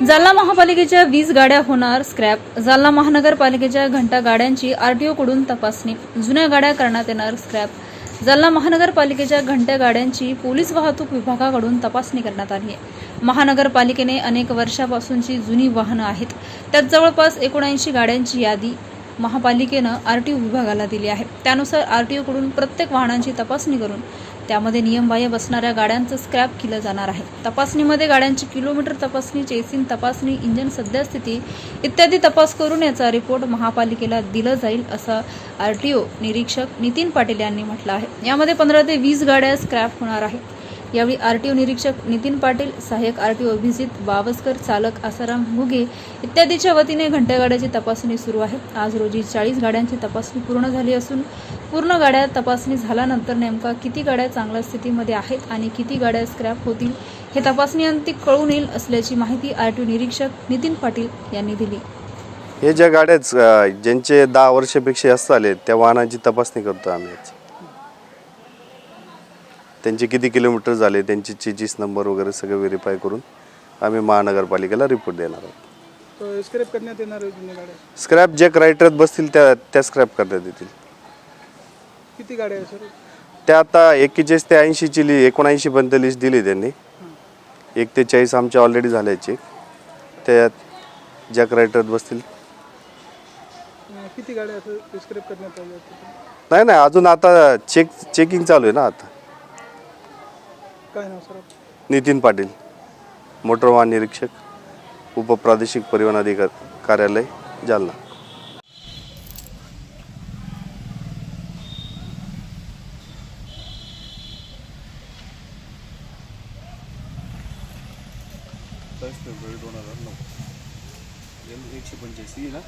जालना महापालिकेच्या 20 गाड्या होणार स्क्रॅप। जालना महानगरपालिकेच्या घंटा गाड्यांची आरटीओकडून तपासणी। जुन्या गाड्या करण्यात येणार स्क्रॅप। जालना महानगरपालिकेच्या घंटा गाड्यांची पोलीस वाहतूक विभागाकडून तपासणी करण्यात आली आहे। महानगरपालिकेने अनेक वर्षापासूनची जुनी वाहनं आहेत, त्यात जवळपास 79 गाड्यांची यादी महापालिकेनं आरटीओ विभागाला दिली आहे। त्यानुसार आरटीओकडून प्रत्येक वाहनांची तपासणी करून त्यामध्ये नियमबाह्य बसणाऱ्या गाड्यांचं स्क्रॅप केलं जाणार आहे। तपासणीमध्ये गाड्यांची किलोमीटर तपासणी, चेसिंग तपासणी, इंजिन सद्यस्थिती इत्यादी तपास करून याचा रिपोर्ट महापालिकेला दिला जाईल, असं आरटीओ निरीक्षक नितीन पाटील यांनी म्हटलं आहे। यामध्ये 15 ते 20 गाड्या स्क्रॅप होणार आहेत। यावेळी आरटीओ निरीक्षक नितीन पाटील, सहाय्यक आरटीओ अभिजित बावस्कर, चालक आसाराम घुगे इत्यादीच्या वतीने घंटागाड्याची तपासणी सुरू आहे। आज रोजी 40 गाड्यांची तपासणी पूर्ण झाली असून पूर्ण गाड्या तपासणी झाल्यानंतर नेमका किती गाड्या चांगल्या स्थितीमध्ये आहेत आणि किती गाड्या स्क्रॅप होतील हे तपासणीअंती कळून येईल असल्याची माहिती आरटीओ निरीक्षक नितीन पाटील यांनी दिली। हे ज्या गाड्या ज्यांचे 10 वर्षापेक्षा जास्त झाले त्या वाहनांची तपासणी करतो आम्ही। त्यांचे किती किलोमीटर झाले, त्यांचे चेजिस नंबर वगैरे सगळं व्हेरीफाय करून आम्ही महानगरपालिकेला रिपोर्ट देणार आहोत। तो स्क्रॅप करण्यात येणार आहे जुन्या गाड्या? स्क्रॅप जे क्रायटेरियात बसतील त्या स्क्रॅप करण्यात येतील। किती गाड्या आहे सर? त्या आता 41 ते 80 ची 79 पर्यंत लिस्ट दिली त्यांनी। 1 ते 40 आमच्या ऑलरेडी झाल्या चेक। त्या ज्या क्रायटेरियात बसतील। किती गाड्या स्क्रॅप करण्यात आल्या? नाही अजून आता चेकिंग चालू आहे ना। आता काय नाव सर? नितीन पाटील, मोटर वाहन निरीक्षक, उपप्रादेशिक परिवहन अधिकारी कार्यालय, जालना। फेब्रुवारी 2009 185 ना।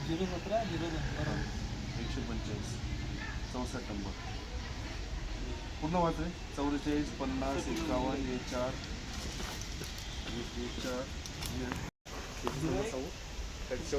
झिरो 17 145 64 नंबर पूर्ण वाचले। 44 50 51 4 4